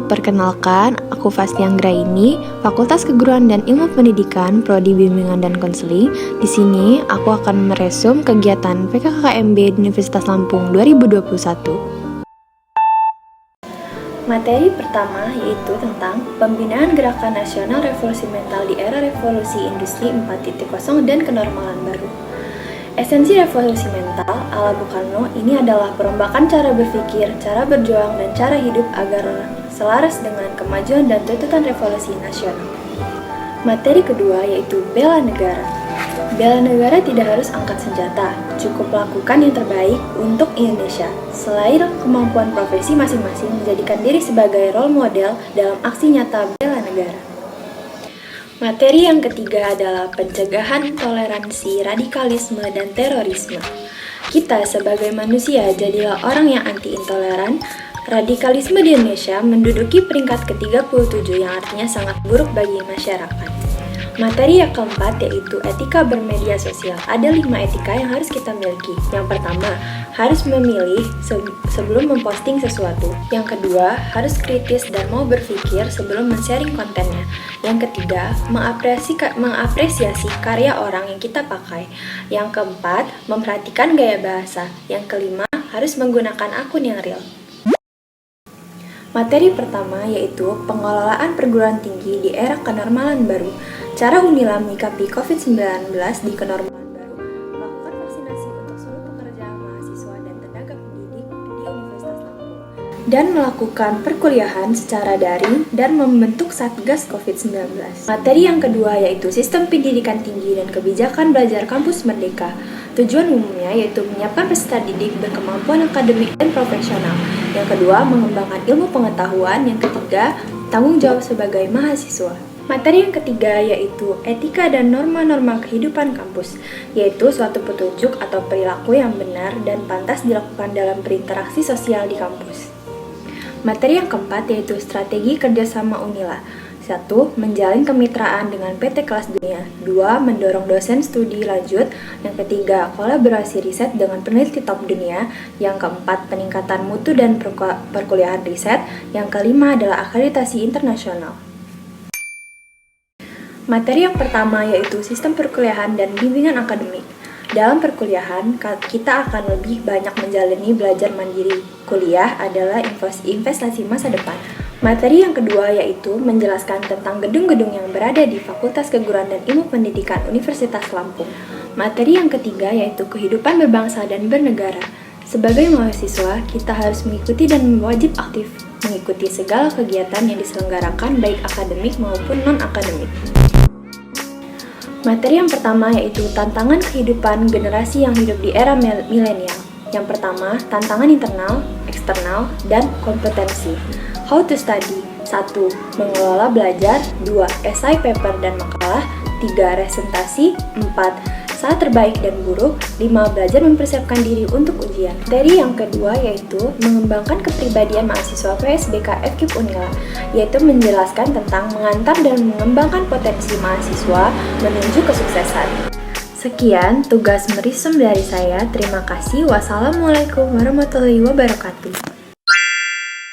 perkenalkan, aku Fasti Anggraini, Fakultas Keguruan dan Ilmu Pendidikan, Prodi Bimbingan dan Konseling. Di sini, aku akan meresum kegiatan PKKMB di Universitas Lampung 2021. Materi pertama yaitu tentang pembinaan Gerakan Nasional Revolusi Mental di Era Revolusi Industri 4.0 dan Kenormalan Baru. Esensi revolusi mental ala Bung Karno ini adalah perombakan cara berpikir, cara berjuang, dan cara hidup agar selaras dengan kemajuan dan tuntutan revolusi nasional. Materi kedua yaitu bela negara. Bela negara tidak harus angkat senjata, cukup lakukan yang terbaik untuk Indonesia. Selain kemampuan profesi masing-masing, menjadikan diri sebagai role model dalam aksi nyata bela negara. Materi yang ketiga adalah pencegahan toleransi, radikalisme, dan terorisme. Kita sebagai manusia jadilah orang yang anti-intoleran. Radikalisme di Indonesia menduduki peringkat ke-37 yang artinya sangat buruk bagi masyarakat. Materi yang keempat yaitu etika bermedia sosial. Ada 5 etika yang harus kita miliki. Yang pertama, harus memilih sebelum memposting sesuatu. Yang kedua, harus kritis dan mau berpikir sebelum men-sharing kontennya. Yang ketiga, mengapresiasi karya orang yang kita pakai. Yang keempat, memperhatikan gaya bahasa. Yang kelima, harus menggunakan akun yang real. Materi pertama yaitu pengelolaan perguruan tinggi di era kenormalan baru. Cara Unila menyikapi COVID-19 di kenormalan baru, melakukan vaksinasi untuk seluruh pekerja, mahasiswa, dan tenaga pendidik di Universitas Lampung, dan melakukan perkuliahan secara daring dan membentuk Satgas COVID-19. Materi yang kedua yaitu sistem pendidikan tinggi dan kebijakan belajar kampus merdeka. Tujuan umumnya yaitu menyiapkan peserta didik berkemampuan akademik dan profesional. Yang kedua, mengembangkan ilmu pengetahuan. Yang ketiga, tanggung jawab sebagai mahasiswa. Materi yang ketiga yaitu etika dan norma-norma kehidupan kampus, yaitu suatu petunjuk atau perilaku yang benar dan pantas dilakukan dalam berinteraksi sosial di kampus. Materi yang keempat yaitu strategi kerjasama Unila. 1. Menjalin kemitraan dengan PT Kelas Dunia. 2. Mendorong dosen studi lanjut. Yang ketiga, kolaborasi riset dengan peneliti top dunia. Yang keempat, peningkatan mutu dan perkuliahan riset. Yang kelima adalah akreditasi internasional. Materi yang pertama yaitu sistem perkuliahan dan bimbingan akademik. Dalam perkuliahan, kita akan lebih banyak menjalani belajar mandiri. Kuliah adalah investasi masa depan. Materi yang kedua yaitu menjelaskan tentang gedung-gedung yang berada di Fakultas Keguruan dan Ilmu Pendidikan Universitas Lampung. Materi yang ketiga yaitu kehidupan berbangsa dan bernegara. Sebagai mahasiswa, kita harus mengikuti dan wajib aktif mengikuti segala kegiatan yang diselenggarakan baik akademik maupun non-akademik. Materi yang pertama yaitu tantangan kehidupan generasi yang hidup di era milenial. Yang pertama, tantangan internal, eksternal, dan kompetensi. How to study. 1. Mengelola belajar. 2. Esai, paper, dan makalah. 3. Presentasi. 4. Saat terbaik dan buruk. 5. Belajar mempersiapkan diri untuk ujian. Materi yang kedua yaitu mengembangkan kepribadian mahasiswa PSBK FKIP Unila, yaitu menjelaskan tentang mengantar dan mengembangkan potensi mahasiswa menuju kesuksesan. Sekian tugas merisum dari saya. Terima kasih. Wassalamualaikum warahmatullahi wabarakatuh.